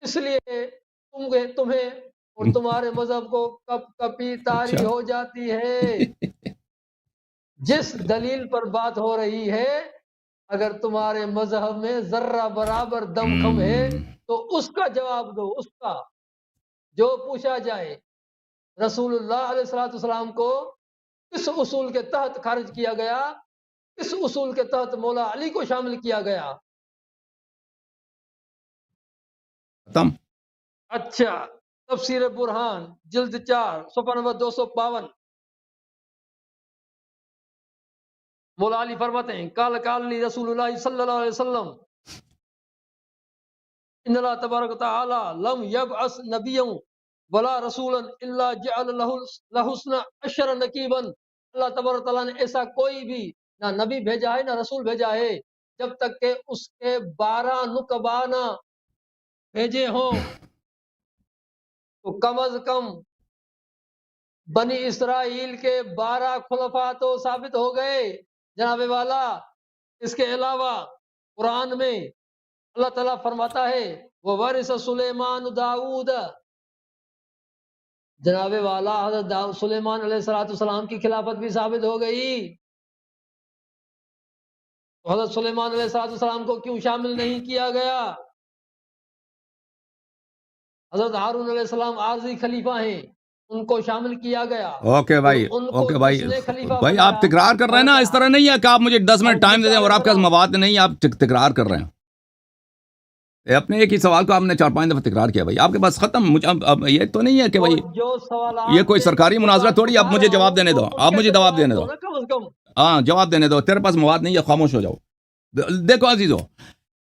Speaker 2: اس لیے تمہیں اور تمہارے مذہب کو کپ کپی طاری
Speaker 1: اچھا
Speaker 2: ہو جاتی ہے. جس دلیل پر بات ہو رہی ہے اگر تمہارے مذہب میں ذرہ برابر دم خم ہے
Speaker 1: ہم،
Speaker 2: تو اس کا جواب دو. اس کا جو پوچھا جائے رسول اللہ علیہ الصلوۃ والسلام کو کس اصول کے تحت خارج کیا گیا، کس اصول کے تحت مولا علی کو شامل کیا گیا.
Speaker 1: ختم.
Speaker 2: اچھا، تفسیر برہان جلد 4 صفحہ نمبر 252. مولا علی فرماتے ہیں قال لی رسول اللہ صلی اللہ علیہ وسلم ان اللہ تبارک و تعالی لم یبعث نبیا ولا رسولا الا جعل له حسن عشر نقیبا. اللہ تبارک و تعالیٰ نے ایسا کوئی بھی نہ نبی بھیجا ہے نہ رسول بھیجا ہے جب تک کہ اس کے 12 نقبا نہ بھیجے ہوں. تو کم از کم بنی اسرائیل کے 12 خلفاء تو ثابت ہو گئے جناب والا. اس کے علاوہ قرآن میں اللہ تعالیٰ فرماتا ہے وَوَرِثَ سُلَيْمَانُ داؤد. جناب والا حضرت سلیمان علیہ السلام کی خلافت بھی ثابت ہو گئی. تو حضرت سلیمان علیہ السلام کو کیوں شامل نہیں کیا گیا؟ حضرت ہارون علیہ السلام عارضی خلیفہ ہیں، ان کو شامل کیا گیا.
Speaker 1: اوکے بھائی،
Speaker 2: ان کو
Speaker 1: اوکے بھائی،
Speaker 2: کس نے خلیفہ
Speaker 1: بھائی
Speaker 2: بنایا؟
Speaker 1: آپ تکرار کر رہے ہیں نا، اس طرح نہیں ہے کہ آپ مجھے 10 منٹ ٹائم دے دیں اور آپ کے پاس مواد نہیں، آپ تکرار کر رہے ہیں. اپنے ایک ہی سوال کو آپ نے 4-5 دفعہ تکرار کیا بھائی. آپ کے پاس ختم. مجھے اب یہ تو نہیں ہے کہ بھائی
Speaker 2: جو سوالات
Speaker 1: یہ کوئی سرکاری مناظرہ تھوڑی. آپ مجھے جواب دینے دو، آپ مجھے جواب دینے دو.
Speaker 2: کم از کم
Speaker 1: ہاں جواب دینے دو. تیرے پاس مواد نہیں ہے، خاموش ہو جاؤ. دیکھو عزیزو،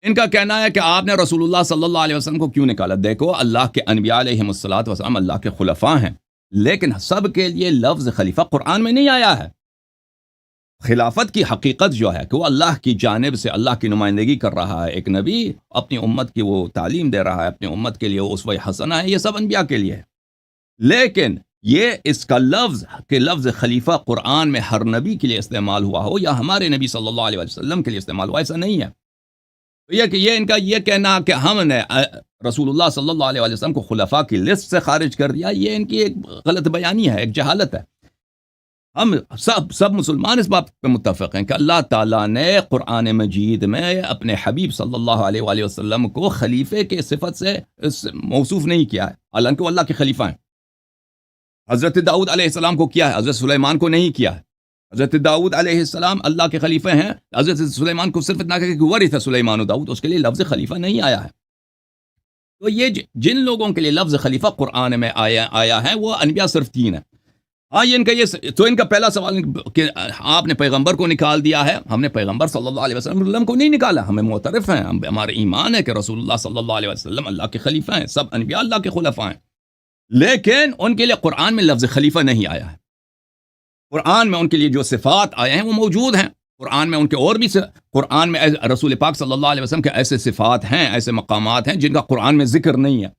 Speaker 1: ان کا کہنا ہے کہ آپ نے رسول اللہ صلی اللہ علیہ وسلم کو کیوں نکالا. دیکھو اللہ کے انبیاء علیہم الصلوۃ والسلام اللہ کے خلفاء ہیں، لیکن سب کے لیے لفظ خلیفہ قرآن میں نہیں آیا ہے. خلافت کی حقیقت جو ہے کہ وہ اللہ کی جانب سے اللہ کی نمائندگی کر رہا ہے. ایک نبی اپنی امت کی وہ تعلیم دے رہا ہے، اپنی امت کے لیے وہ اسوہ حسنہ ہے. یہ سب انبیاء کے لیے ہے. لیکن یہ اس کا لفظ کہ لفظ خلیفہ قرآن میں ہر نبی کے لیے استعمال ہوا ہو یا ہمارے نبی صلی اللہ علیہ وسلم کے لیے استعمال ہوا، ایسا نہیں ہے. یہ ان کا یہ کہنا کہ ہم نے رسول اللہ صلی اللہ علیہ وسلم کو خلفاء کی لسٹ سے خارج کر دیا، یہ ان کی ایک غلط بیانی ہے، ایک جہالت ہے. ہم سب مسلمان اس بات پہ متفق ہیں کہ اللہ تعالیٰ نے قرآن مجید میں اپنے حبیب صلی اللہ علیہ وآلہ وسلم کو خلیفے کے صفت سے موصوف نہیں کیا ہے، حالانکہ وہ اللہ کے خلیفہ ہیں. حضرت داؤد علیہ السلام کو کیا ہے، حضرت سلیمان کو نہیں کیا ہے. حضرت داؤد علیہ السلام اللہ کے خلیفہ ہیں. حضرت سلیمان کو صرف اتنا کہ ورث سلیمان و داؤد، اس کے لیے لفظ خلیفہ نہیں آیا ہے. تو یہ جن لوگوں کے لیے لفظ خلیفہ قرآن میں آیا ہے وہ انبیاء صرف 3 ہیں. ہاں ان کا پہلا سوال کہ آپ نے پیغمبر کو نکال دیا ہے. ہم نے پیغمبر صلی اللہ علیہ وسلم کو نہیں نکالا، ہمیں معترف ہیں، ہمارے ایمان ہے کہ رسول اللہ صلی اللہ علیہ وسلم اللہ کے خلیفہ ہیں، سب انبیاء اللہ کے خلفاء ہیں. لیکن ان کے لیے قرآن میں لفظ خلیفہ نہیں آیا ہے. قرآن میں ان کے لیے جو صفات آئے ہیں وہ موجود ہیں. قرآن میں ان کے اور بھی قرآن میں رسول پاک صلی اللہ علیہ وسلم کے ایسے صفات ہیں، ایسے مقامات ہیں جن کا قرآن میں ذکر نہیں ہے.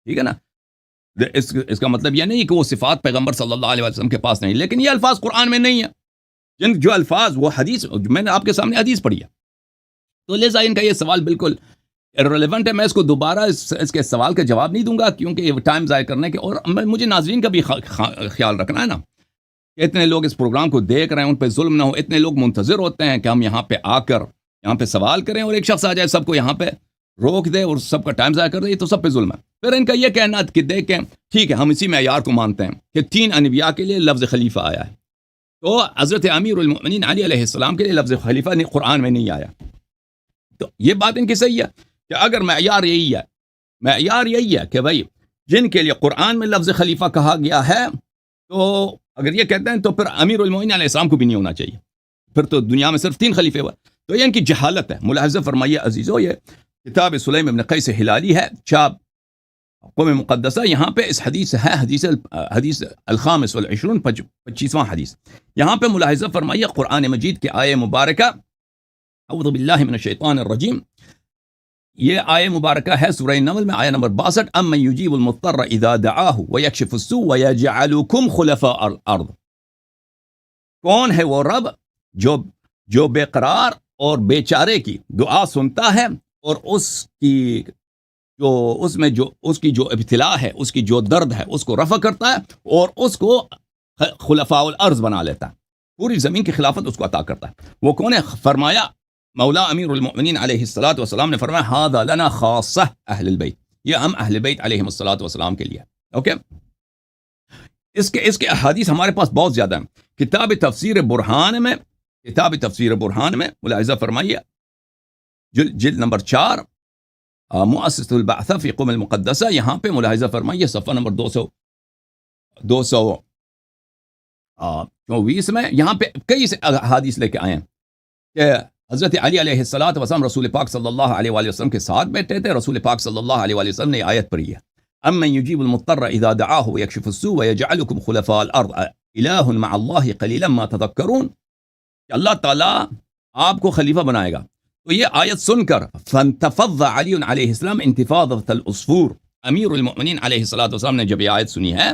Speaker 1: ٹھیک ہے نا؟ اس کا مطلب یہ نہیں کہ وہ صفات پیغمبر صلی اللہ علیہ وسلم کے پاس نہیں، لیکن یہ الفاظ قرآن میں نہیں ہیں. جو الفاظ وہ حدیث، میں نے آپ کے سامنے حدیث پڑھی ہے. تو لہٰذا ان کا یہ سوال بالکل ریلیونٹ ہے. میں اس کو دوبارہ اس کے سوال کا جواب نہیں دوں گا، کیونکہ یہ ٹائم ضائع کرنے کے، اور مجھے ناظرین کا بھی خیال رکھنا ہے نا کہ اتنے لوگ اس پروگرام کو دیکھ رہے ہیں، ان پہ ظلم نہ ہو. اتنے لوگ منتظر ہوتے ہیں کہ ہم یہاں پہ آ کر یہاں پہ سوال کریں، اور ایک شخص آ جائے سب کو یہاں پہ روک دے اور سب کا ٹائم ضائع کر دے، تو سب پہ ظلم ہے. پھر ان کا یہ کہنا کہ دیکھیں ٹھیک ہے ہم اسی معیار کو مانتے ہیں کہ 3 انبیاء کے لیے لفظ خلیفہ آیا ہے، تو حضرت امیر المؤمنین علی علیہ السلام کے لیے لفظ خلیفہ قرآن میں نہیں آیا. تو یہ بات ان کی صحیح ہے کہ اگر معیار یہی ہے کہ بھائی جن کے لیے قرآن میں لفظ خلیفہ کہا گیا ہے، تو اگر یہ کہتے ہیں تو پھر امیر المؤمنین علیہ السلام کو بھی نہیں ہونا چاہیے، پھر تو دنیا میں صرف 3 خلیفے ہوئے. تو یہ ان کی جہالت ہے. ملاحظہ فرمائیے عزیزو، یہ کتاب سلیم ابن قیس ہلالی ہے، چاپ قوم مقدسہ. یہاں پہ اس حدیث ہے، حدیث الخامس والعشرون، 25واں حدیث. یہاں پہ ملاحظہ فرمائیے قرآن مجید کی آیہ مبارکہ، اعوذ باللہ من الشیطان الرجیم، یہ آیہ مبارکہ ہے سورہ نمل میں آیہ نمبر 62، امن یجیب المضطر اذا دعاہ ویکشف السوء ویجعلکم خلفاء الارض. کون ہے وہ رب جو بے قرار اور بے چارے کی دعا سنتا ہے، اور اس کی جو ابتلا ہے، اس کی جو درد ہے، اس کو رفع کرتا ہے اور اس کو خلفاء الارض بنا لیتا ہے، پوری زمین کی خلافت اس کو عطا کرتا ہے. وہ کون ہے؟ فرمایا مولا امیر المؤمنین علیہ الصلوۃ والسلام نے فرمایا ھذا لنا خاصہ اہل البیت، یہ ہم اہل بیت علیہم الصلوۃ والسلام کے لیے. اوکے، اس کے احادیث ہمارے پاس بہت زیادہ ہیں. کتاب تفسیر برہان میں ملاحظہ فرمائیے، جلد نمبر 4، مؤسسۃ البعثہ فی قوم المقدسہ، یہاں پہ ملاحظہ فرمائیے صفحہ نمبر 224 میں. یہاں پہ کئی سے احادیث لے کے آئے ہیں کہ حضرت علی علیہ الصلوۃ والسلام رسول پاک صلی اللہ علیہ وآلہ وسلم کے ساتھ بیٹھے تھے. رسول پاک صلی اللہ علیہ وآلہ وسلم نے آیت پڑھی ہے، امن یجیب المضطر اذا دعاہ ویکشف السوء ویجعلکم خلفاء الارض الہ مع اللہ قلیلا ما تذکرون، کہ اللہ تعالیٰ آپ کو خلیفہ بنائے گا. تو یہ آیت سن کر فانتفض علی علیہ السلام انتفاضۃ العصفور، امیر المؤمنین علیہ الصلوۃ والسلام نے جب یہ آیت سنی ہے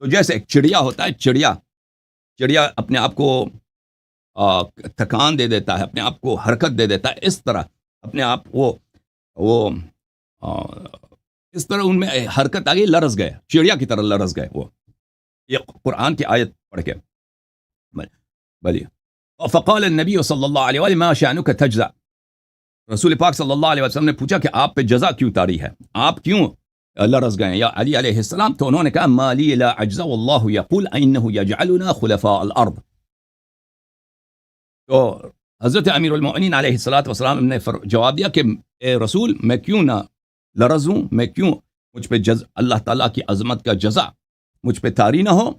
Speaker 1: تو جیسے ایک چڑیا ہوتا ہے، چڑیا اپنے آپ کو تھکان دے دیتا ہے، اپنے آپ کو حرکت دے دیتا ہے، اس طرح اپنے آپ وہ اس طرح ان میں حرکت آ گئی، لرز گئے، چڑیا کی طرح لرز گئے. وہ یہ قرآن کی آیت پڑھ کے بلی. فقال النبی صلی اللہ علیہ وسلم ما شأنک تجزع، رسول پاک صلی اللہ علیہ وسلم نے پوچھا کہ آپ پہ جزا کیوں طاری ہے، آپ کیوں لرز گئے یا علی علیہ السلام؟ تو انہوں نے کہا ما لی لا اجزع واللہ یقول انہ یجعلنا خلفاء الارض. تو حضرت امیر المؤمنین علیہ الصلوۃ والسلام نے جواب دیا کہ اے رسول، میں کیوں نہ لرزوں، میں کیوں مجھ پہ اللہ تعالیٰ کی عظمت کا جزا مجھ پہ طاری نہ ہو.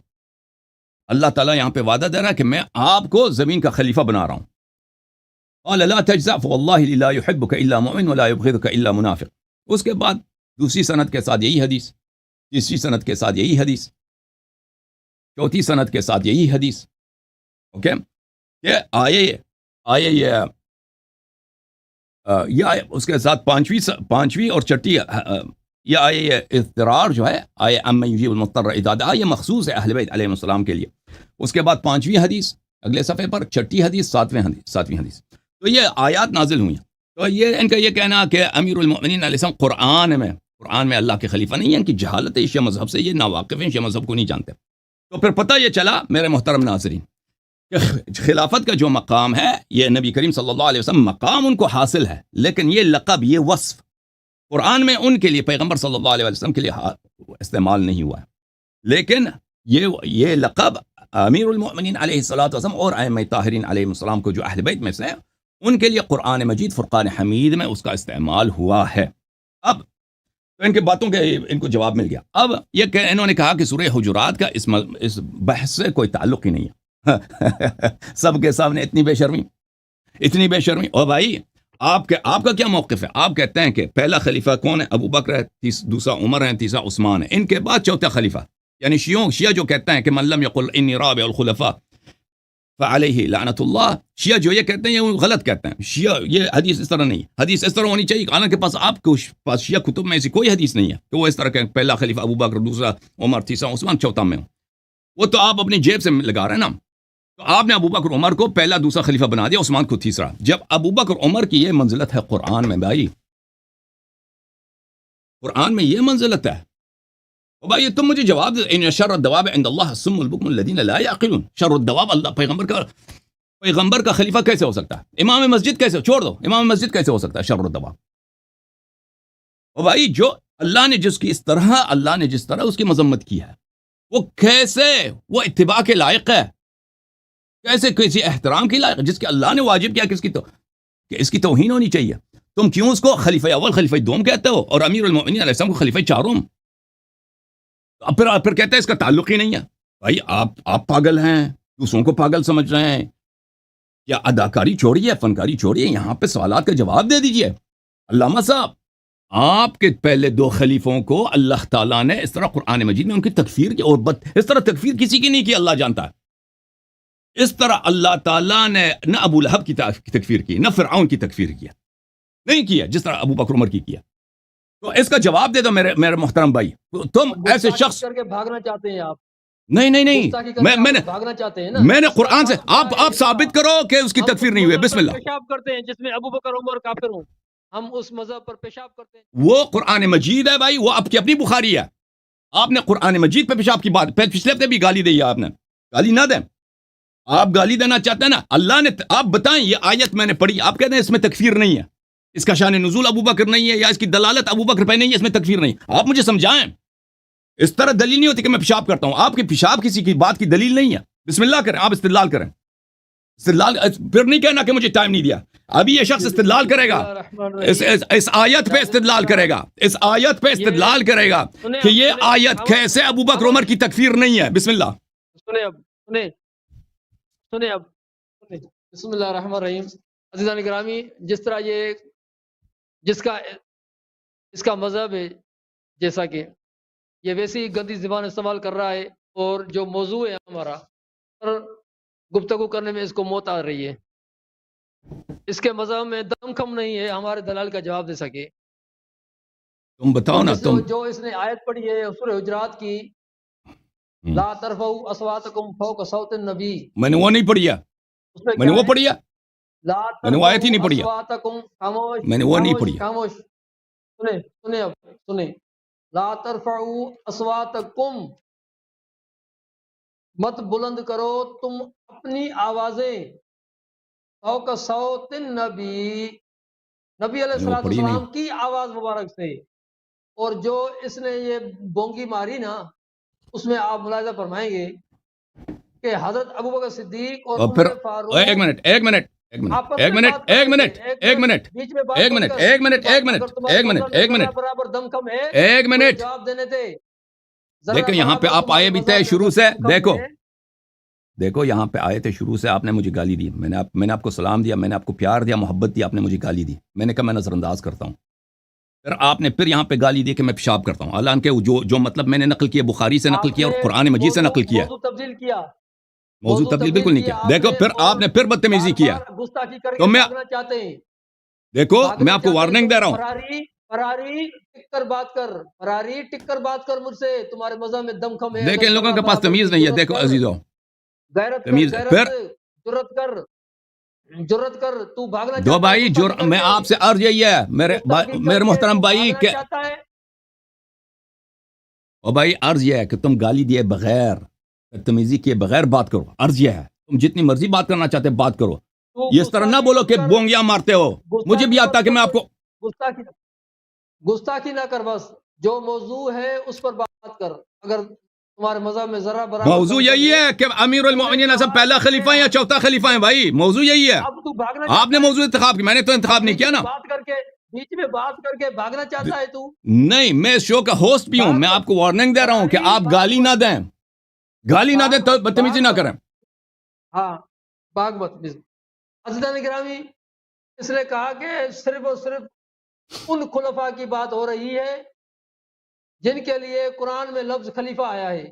Speaker 1: اللہ تعالیٰ یہاں پہ وعدہ دے رہا ہے کہ میں آپ کو زمین کا خلیفہ بنا رہا ہوں. قال لا تجزع فواللہ لا يحبك الا مؤمن ولا يبغضك الا منافق. اس کے بعد دوسری سند کے ساتھ یہی حدیث، تیسری سند کے ساتھ یہی حدیث، چوتھی سند کے ساتھ یہی حدیث. اوکے، یہ آئے اس کے ساتھ پانچویں اور چھٹی یہ آئے اضطرار جو ہے، آئے اما یجیب المضطر اذا دعا، یہ مخصوص ہے اہل بیت علیہ السلام کے لیے. اس کے بعد 5ویں حدیث اگلے صفحے پر، 6ٹھی حدیث، 7ویں حدیث. تو یہ آیات نازل ہوئی ہیں. تو یہ ان کا یہ کہنا کہ امیر المؤمنین علیہ السلام قرآن میں اللہ کے خلیفہ نہیں ہے، ان کی جہالت ہے شیعہ مذہب سے، یہ ناواقف ہیں، شیعہ مذہب کو نہیں جانتے. تو پھر پتہ یہ چلا میرے محترم ناظرین کہ خلافت کا جو مقام ہے، یہ نبی کریم صلی اللہ علیہ وسلم مقام ان کو حاصل ہے، لیکن یہ لقب، یہ وصف قرآن میں ان کے لیے، پیغمبر صلی اللہ علیہ وسلم کے لیے استعمال نہیں ہوا ہے. لیکن یہ لقب امیر المؤمنین علیہ الصلوۃ والسلام اور ائمہ طاہرین علیہ السلام کو جو اہل بیت میں سے ہیں ان کے لیے قرآن مجید فرقان حمید میں اس کا استعمال ہوا ہے. اب تو ان کی باتوں کے ان کو جواب مل گیا. اب یہ کہ انہوں نے کہا کہ سورہ حجرات کا اس بحث سے کوئی تعلق ہی نہیں ہے. سب کے سامنے اتنی بے شرمی. اور بھائی آپ کا کیا موقف ہے؟ آپ کہتے ہیں کہ پہلا خلیفہ کون ہے؟ ابو بکر ہے، دوسرا عمر ہے، تیسرا عثمان ہے، ان کے بعد چوتھا خلیفہ. یعنی شیعہ جو کہتے ہیں کہ من لم یقل انی رابع الخلفاء فعلیہ لعنت اللہ، شیعہ جو یہ کہتے ہیں یہ غلط کہتے ہیں. شیعہ یہ حدیث اس طرح نہیں، حدیث اس طرح ہونی چاہیے. حالانکہ آپ کے پاس شیعہ کتب میں ایسی کوئی حدیث نہیں ہے کہ وہ اس طرح کہ پہلا خلیفہ ابو بکر، دوسرا عمر، تیسرا عثمان، چوتھا میں ہوں. وہ تو آپ اپنی جیب سے لگا رہے ہیں نا. تو آپ نے ابو بکر عمر کو پہلا دوسرا خلیفہ بنا دیا، عثمان کو تیسرا. جب ابو بکر عمر کی یہ منزلت ہے قرآن میں، بھائی قرآن میں یہ منزلت ہے. بھائی تم مجھے جواب دے. ان شر الدواب عند اللہ الصم البکم الذین لا یعقلون. شر الدواب اللہ پیغمبر کا خلیفہ کیسے ہو سکتا ہے؟ امام مسجد کیسے؟ چھوڑ دو، امام مسجد کیسے ہو سکتا ہے شر الدواب؟ اور بھائی جو اللہ نے جس طرح اس کی مذمت کی ہے، وہ کیسے وہ اتباع کے لائق ہے؟ کیسے کسی احترام کے لائق جس کے اللہ نے واجب کیا کہ اس کی توہین ہونی چاہیے؟ تم کیوں اس کو خلیفہ اول خلیفہ دوم کہتے ہو اور امیر المؤمنین علیہ السلام کو خلیفہ چارم؟ پھر کہتے ہیں اس کا تعلق ہی نہیں ہے. بھائی آپ پاگل ہیں، دوسروں کو پاگل سمجھ رہے ہیں. کیا اداکاری چھوڑیے، فنکاری چھوڑیے، یہاں پہ سوالات کا جواب دے دیجئے. علامہ صاحب، آپ کے پہلے دو خلیفوں کو اللہ تعالیٰ نے اس طرح قرآن مجید میں ان کی تکفیر کی، اور اس طرح تکفیر کسی کی نہیں کی، اللہ جانتا ہے. اس طرح اللہ تعالیٰ نے نہ ابو لہب کی تکفیر کی، نہ فرعون کی تکفیر کیا، نہیں کیا جس طرح ابو بکر عمر کی کیا. تو اس کا جواب دے دو میرے محترم بھائی. تم ایسے شخص
Speaker 2: کر کے بھاگنا چاہتے ہیں آپ.
Speaker 1: نہیں
Speaker 2: بھاگنا چاہتے ہیں نا.
Speaker 1: میں نے قرآن سے آپ ثابت کرو کہ اس کی تکفیر نہیں ہوئی. بسم اللہ.
Speaker 2: پیشاب کرتے ہیں جس میں ابو بکر عمر کافر ہوں، ہم اس مذہب پر پیشاب کرتے ہیں.
Speaker 1: وہ قرآن مجید ہے بھائی، وہ آپ کی اپنی بخاری ہے. آپ نے قرآن مجید پہ پیشاب کی بات پچھلے ہفتے بھی گالی دی ہے. آپ نے گالی نہ دیں. آپ گالی دینا چاہتے ہیں نا. اللہ نے آپ بتائیں، یہ آیت میں نے پڑھی، آپ کہتے ہیں اس میں تکفیر نہیں ہے، اس کا شان نزول ابو بکر نہیں ہے، یا اس کی دلالت ابو بکر پہ نہیں ہے، اس میں تکفیر نہیں. آپ مجھے سمجھائیں. اس طرح دلیل نہیں ہوتی کہ میں پیشاب کرتا ہوں. آپ کی پیشاب کسی کی بات کی دلیل نہیں ہے. بسم اللہ کریں، آپ استدلال کریں. استدلال پھر نہیں کہنا کہ مجھے ٹائم نہیں دیا. ابھی یہ شخص استدلال کرے گا، اس آیت پہ استدلال کرے گا، اس آیت پہ استدلال کرے گا کہ یہ آیت کیسے ابو بکر عمر کی تکفیر نہیں ہے. بسم اللہ.
Speaker 2: سنیں اب بسم اللہ الرحمن الرحیم. عزیزان گرامی، جس طرح یہ اس کا مذہب ہے، جیسا کہ یہ ویسی گندی زبان استعمال کر رہا ہے، اور جو موضوع ہے ہمارا پر گفتگو کرنے میں اس کو موت آ رہی ہے. اس کے مذہب میں دم کم نہیں ہے ہمارے دلال کا جواب دے سکے.
Speaker 1: تم بتاؤ نا.
Speaker 2: جو اس نے آیت پڑھی ہے سورہ حجرات کی، لا ترفعوا اصواتکم فوق صوت النبی،
Speaker 1: میں نے وہ نہیں پڑھی ہے. میں نے وہ پڑھی ہے، میں نے وہ آیت ہی نہیں پڑھی ہے. میں نے وہ نہیں پڑھی ہے.
Speaker 2: خاموش. سنیں لا ترفعوا اصواتکم، مت بلند کرو تم اپنی آوازیں، فوق صوت النبی، نبی علیہ السلام کی آواز مبارک سے. اور جو اس نے یہ بونگی ماری نا، اس میں آپ ملاحظہ فرمائیں گے کہ حضرت ابو بکر صدیق اور عمر فاروق.
Speaker 1: ایک منٹ
Speaker 2: برابر دم کم ہے.
Speaker 1: ایک منٹ
Speaker 2: جواب دینے تھے.
Speaker 1: دیکھو یہاں پہ آپ آئے بھی تھے شروع سے. دیکھو یہاں پہ آئے تھے شروع سے. آپ نے مجھے گالی دی، میں نے آپ کو سلام دیا، میں نے آپ کو پیار دیا، محبت دی. آپ نے مجھے گالی دی. میں نے کہا میں نظر انداز کرتا ہوں. پھر آپ نے یہاں پہ گالی دی کہ میں پیشاب کرتا ہوں. حالانکہ جو مطلب میں نے نقل کیا بخاری سے نقل کیا اور قرآن مجید سے نقل کیا. موضوع تبدیل بالکل نہیں کیا. دیکھو پھر آپ نے پھر بدتمیزی کیا. تو میں دیکھو میں آپ کو وارننگ دے رہا ہوں.
Speaker 2: فراری ٹک کر بات کر مجھ سے. تمہارے مذہب میں دم کم ہے.
Speaker 1: دیکھیں ان لوگوں کے پاس تمیز نہیں ہے. دیکھو عزیزو، تمیز پھر
Speaker 2: جرت کر تو بھاگنا
Speaker 1: دو بھائی. میں آپ سے عرض یہی ہے میرے محترم بھائی کہ او بھائی عرض یہ ہے کہ تم گالی دیے بغیر، تمیزی کیے بغیر بات کرو. عرض یہ ہے تم جتنی مرضی بات کرنا چاہتے بات کرو. یہ اس طرح نہ بولو کہ بونگیاں مارتے ہو. مجھے بھی آتا کہ میں آپ کو
Speaker 2: گستاخی نہ کر. بس جو موضوع ہے اس پر بات کر. اگر تمہارے مذہب میں ذرا برابر
Speaker 1: موضوع یہی ہے کہ امیر المومنین اعظم پہلا خلیفہ یا چوتھا خلیفہ ہے بھائی، موضوع یہی ہے.
Speaker 2: اب تو بھاگنا
Speaker 1: آپ نے موضوع انتخاب کی، میں نے تو انتخاب نہیں کیا نا.
Speaker 2: بات کر کے بیچ میں بات کر کے بھاگنا چاہتا ہے تو.
Speaker 1: نہیں، میں اس شو کا ہوسٹ بھی ہوں، میں آپ کو وارننگ دے رہا ہوں کہ آپ گالی نہ دیں، گالی نہ دیں تو بدتمیزی نہ کریں.
Speaker 2: ہاں باغ مت عزیزان گرامی، اس نے کہا کہ صرف اور صرف ان خلفاء کی بات ہو رہی ہے جن کے لیے قرآن میں لفظ خلیفہ آیا ہے.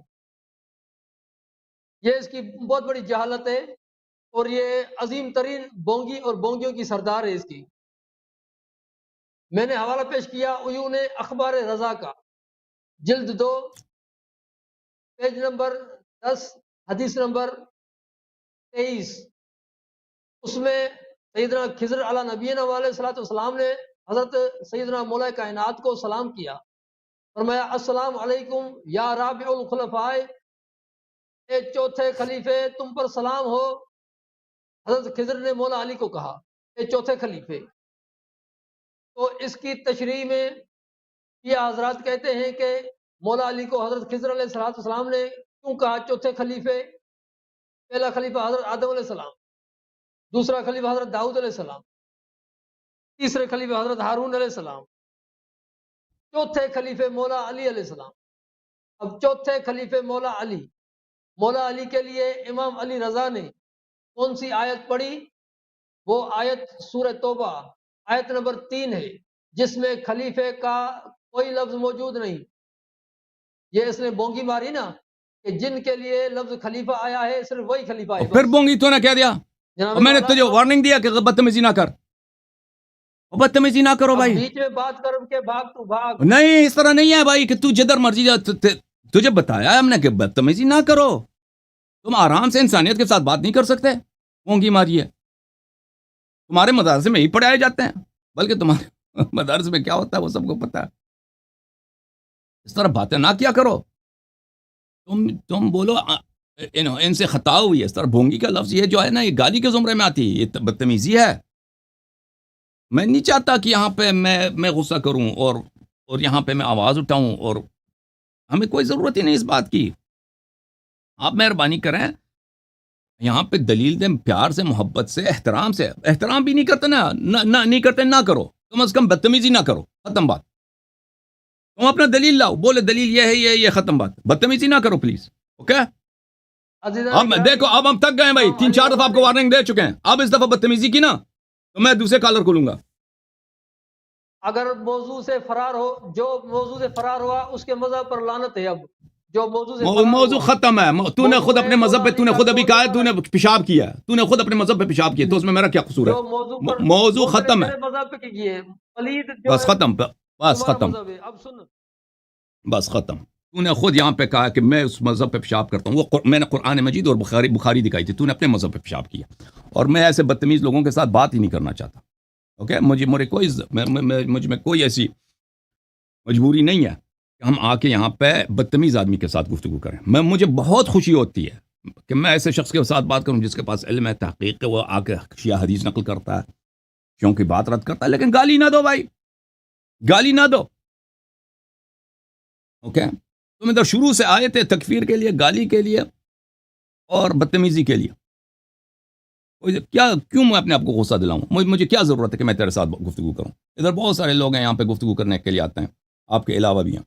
Speaker 2: یہ اس کی بہت بڑی جہالت ہے اور یہ عظیم ترین بونگی اور بونگیوں کی سردار ہے اس کی. میں نے حوالہ پیش کیا عیون اخبار رضا کا، جلد 2، پیج نمبر 10، حدیث نمبر 23. اس میں سیدنا خضر علیہ نبینا علیہ الصلوۃ والسلام نے حضرت سیدنا مولا کائنات کو سلام کیا، فرمایا السلام علیکم یا رابع الخلفاء، اے چوتھے خلیفے تم پر سلام ہو. حضرت خضر نے مولا علی کو کہا اے چوتھے خلیفے. تو اس کی تشریح میں یہ حضرات کہتے ہیں کہ مولا علی کو حضرت خضر علیہ السلام نے کیوں کہا چوتھے خلیفے؟ پہلا خلیفہ حضرت آدم علیہ السلام، دوسرا خلیفہ حضرت داؤد علیہ السلام، تیسرے خلیفہ حضرت ہارون علیہ السلام، چوتھے خلیفے مولا علی علیہ السلام. اب چوتھے خلیفے مولا علی کے لیے امام علی رضا نے کون سی آیت پڑھی؟ وہ آیت سورہ توبہ آیت نمبر 3 ہے، جس میں خلیفے کا کوئی لفظ موجود نہیں. یہ اس نے بونگی ماری نا کہ جن کے لیے لفظ خلیفہ آیا ہے صرف وہی خلیفہ ہے.
Speaker 1: پھر بونگی تو نے کہہ دیا، میں نے تجھے وارننگ دیا کہ بدتمیزی نہ کر، بدتمیزی نہ کرو بھائی.
Speaker 2: بیچ میں بات کر کے بھاگ تو بھاگ.
Speaker 1: نہیں، اس طرح نہیں ہے بھائی کہ تو جدھر مرضی جا. تجھے بتایا ہے ہم نے کہ بدتمیزی نہ کرو. تم آرام سے انسانیت کے ساتھ بات نہیں کر سکتے. بونگی ماری ہے. تمہارے مدارس میں ہی پڑھائے جاتے ہیں، بلکہ تمہارے مدارس میں کیا ہوتا ہے وہ سب کو پتا ہے. اس طرح باتیں نہ کیا کرو. تم بولو ان سے خطا ہوئی ہے. اس طرح بھونگی کا لفظ یہ جو ہے نا، یہ گالی کے زمرے میں آتی ہے، یہ بدتمیزی ہے. میں نہیں چاہتا کہ یہاں پہ میں غصہ کروں اور یہاں پہ میں آواز اٹھاؤں، اور ہمیں کوئی ضرورت ہی نہیں اس بات کی. آپ مہربانی کریں، یہاں پہ دلیل دیں پیار سے، محبت سے، احترام سے. احترام بھی نہیں کرتے نا، نہیں کرتے نہ کرو، کم از کم بدتمیزی نہ کرو. ختم بات. تم اپنا دلیل لاؤ، بولے دلیل یہ ہے، یہ ختم بات. بدتمیزی نہ کرو پلیز. اوکے؟ اب دیکھو، اب ہم تک گئے بھائی. 3-4 دفعہ آپ کو وارننگ دے چکے ہیں. اب اس دفعہ بدتمیزی کی نا تو میں دوسرے کالر کو لوں گا.
Speaker 2: اگر موضوع سے فرار ہو، جو موضوع سے فرار ہوا اس کے مذہب پر لعنت ہے. اب جو موضوع سے فرار
Speaker 1: موضوع
Speaker 2: ہوا،
Speaker 1: ختم ہے. تو نے خود اپنے مذہب پہ، تو نے خود ابھی کہا ہے تو نے پیشاب کیا ہے. تو نے خود اپنے مذہب پہ پیشاب کیا، تو اس میں میرا کیا قصور
Speaker 2: جو موضوع پر
Speaker 1: ہے؟ موضوع ختم ہے.
Speaker 2: میرے مذہب پہ کی ہے پلید جو
Speaker 1: بس
Speaker 2: ہے
Speaker 1: ختم، بس
Speaker 2: تمہارا
Speaker 1: ختم،
Speaker 2: مذہب ہے. اب سن،
Speaker 1: بس ختم. تو نے خود یہاں پہ کہا کہ میں اس مذہب پہ پیشاب کرتا ہوں. وہ میں نے قرآن مجید اور بخاری دکھائی تھی. تو نے اپنے مذہب پہ پیشاب کیا، اور میں ایسے بدتمیز لوگوں کے ساتھ بات ہی نہیں کرنا چاہتا. اوکے؟ مجھ میں کوئی ایسی مجبوری نہیں ہے کہ ہم آ کے یہاں پہ بدتمیز آدمی کے ساتھ گفتگو کریں. مجھے بہت خوشی ہوتی ہے کہ میں ایسے شخص کے ساتھ بات کروں جس کے پاس علم ہے، تحقیق ہے، وہ آ کے شیعہ حدیث نقل کرتا ہے، شیعوں کی بات رد کرتا ہے. لیکن گالی نہ دو بھائی، گالی نہ دو. اوکے؟ تم ادھر شروع سے آئے تھے تکفیر کے لیے، گالی کے لیے اور بدتمیزی کے لیے. کیوں میں اپنے آپ کو غصہ دلاؤں؟ مجھے کیا ضرورت ہے کہ میں تیرے ساتھ گفتگو کروں؟ ادھر بہت سارے لوگ ہیں یہاں پہ گفتگو کرنے کے لیے آتے ہیں، آپ کے علاوہ بھی ہیں.